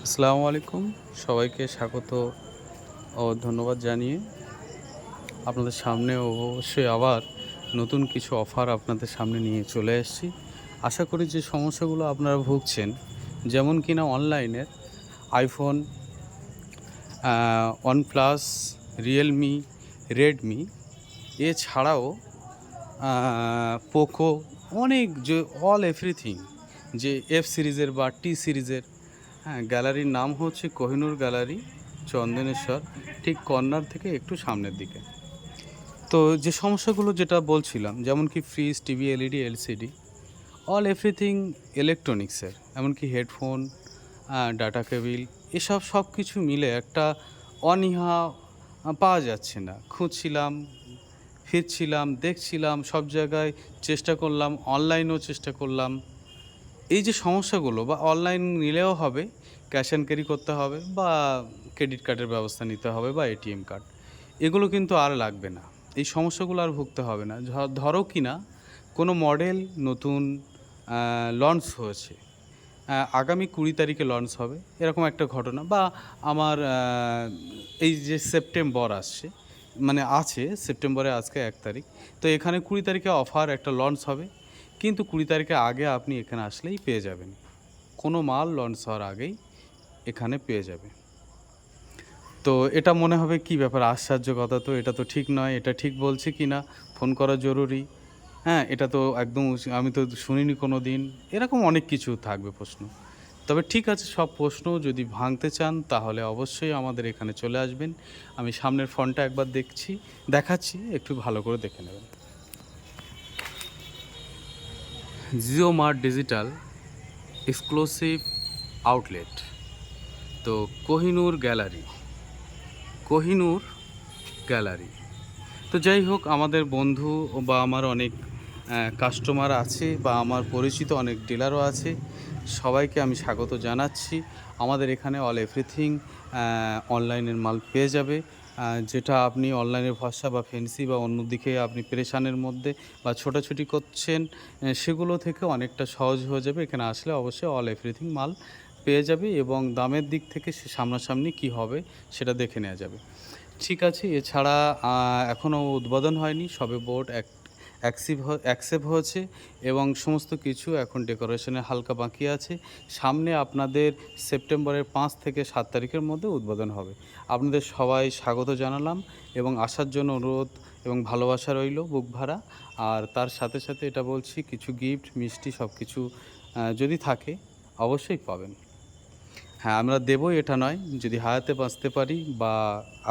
আসসালামু আলাইকুম। সবাইকে স্বাগত ও ধন্যবাদ জানিয়ে আপনাদের সামনে অবশ্যই আবার নতুন কিছু অফার আপনাদের সামনে নিয়ে চলে এসেছি। আশা করি যে সমস্যাগুলো আপনারা ভুগছেন, যেমন কিনা অনলাইনের আইফোন, OnePlus, Realme, Redmi এছাড়াও পোকো, অনেক যে অল এভরিথিং যে এফ সিরিজের বা টি সিরিজের, হ্যাঁ, গ্যালারির নাম হচ্ছে কোহিনূর গ্যালারি, চন্দনেশ্বর, ঠিক কর্নার থেকে একটু সামনের দিকে। তো যে সমস্যাগুলো যেটা বলছিলাম, যেমন কি fridge, TV, LED, LCD, all everything ইলেকট্রনিক্সের, এমনকি হেডফোন, ডাটা কেবিল, এসব সব কিছু মিলে একটা অনীহা পাওয়া যাচ্ছে না। খুঁজছিলাম, ফিরছিলাম, দেখছিলাম, সব জায়গায় চেষ্টা করলাম, অনলাইনেও চেষ্টা করলাম। এই যে সমস্যাগুলো, বা অনলাইন নিলেও হবে, ক্যাশ অ্যান্ড ক্যারি করতে হবে, বা ক্রেডিট কার্ডের ব্যবস্থা নিতে হবে, বা এটিএম কার্ড, এগুলো কিন্তু আর লাগবে না। এই সমস্যাগুলো আর ভুগতে হবে না। ধরো কি না, কোনো মডেল নতুন লঞ্চ হয়েছে, আগামী 20 তারিখে লঞ্চ হবে, এরকম একটা ঘটনা, বা আমার এই যে সেপ্টেম্বর আসছে, মানে আছে সেপ্টেম্বরে, আজকে 1 তারিখ, তো এখানে 20 তারিখে অফার একটা লঞ্চ হবে, কিন্তু 20 তারিখে আগে আপনি এখানে আসলেই পেয়ে যাবেন। কোনো মাল লঞ্চ হওয়ার আগেই এখানে পেয়ে যাবে। তো এটা মনে হবে কি ব্যাপার, আশ্চর্য কথা তো, এটা তো ঠিক নয়, এটা ঠিক বলছে কি না, ফোন করা জরুরি, হ্যাঁ, এটা তো একদম আমি তো শুনিনি কোনো দিন, এরকম অনেক কিছু থাকবে প্রশ্ন। তবে ঠিক আছে, সব প্রশ্ন যদি ভাঙতে চান তাহলে অবশ্যই আমাদের এখানে চলে আসবেন। আমি সামনের ফোনটা একবার দেখাচ্ছি, একটু ভালো করে দেখে নেবেন। Jio mart digital exclusive outlet, তো কোহিনূর গ্যালারি, কোহিনূর গ্যালারি। তো যাই হোক, আমাদের বন্ধু বা আমার অনেক কাস্টমার আছে, বা আমার পরিচিত অনেক ডিলারও আছে, সবাইকে আমি স্বাগত জানাচ্ছি। আমাদের এখানে অল এভরিথিং অনলাইনের মাল পেয়ে যাবে। যেটা আপনি অনলাইনের ভরসা বা ফ্যান্সি বা অন্যদিকে আপনি পেরেশানের মধ্যে বা ছোটাছুটি করছেন, সেগুলো থেকে অনেকটা সহজ হয়ে যাবে। এখানে আসলে অবশ্যই অল এভরিথিং মাল পেয়ে যাবে, এবং দামের দিক থেকে সে সামনাসামনি কী হবে সেটা দেখে নেওয়া যাবে। ঠিক আছে, এছাড়া এখনও উদ্বোধন হয়নি, সবে বোর্ড অ্যাকসেপ্ট হয়েছে, এবং সমস্ত কিছু এখন ডেকোরেশনের হালকা বাকি আছে। সামনে আপনাদের সেপ্টেম্বরের 5 থেকে 7 তারিখের মধ্যে উদ্বোধন হবে। আপনাদের সবাই স্বাগত জানালাম, এবং আসার জন্য অনুরোধ এবং ভালোবাসা রইল বুক ভরা। আর তার সাথে সাথে এটা বলছি, কিছু গিফট, মিষ্টি সব কিছু যদি থাকে অবশ্যই পাবেন। হ্যাঁ, আমরা দেবই, এটা নয়, যদি হায়াতে বাঁচতে পারি বা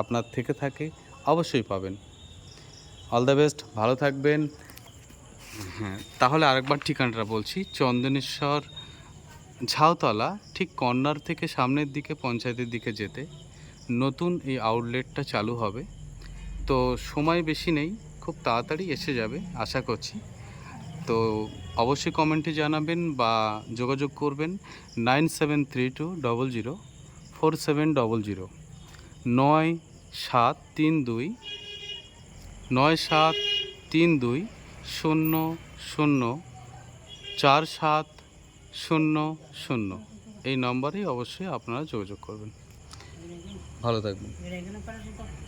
আপনার থেকে থাকে অবশ্যই পাবেন। অল দ্য বেস্ট, ভালো থাকবেন। হ্যাঁ, তাহলে আরেকবার ঠিকানাটা বলছি, চন্দনেশ্বর, ঝাউতলা, ঠিক কর্নার থেকে সামনের দিকে পঞ্চায়েতের দিকে যেতে নতুন এই আউটলেটটা চালু হবে। তো সময় বেশি নেই, খুব তাড়াতাড়ি এসে যাবে আশা করছি। তো অবশ্যই কমেন্টে জানাবেন বা যোগাযোগ করবেন 9732004700, 973297004700, এই নম্বরেই অবশ্যই আপনারা যোগাযোগ করবেন। ভালো থাকবেন।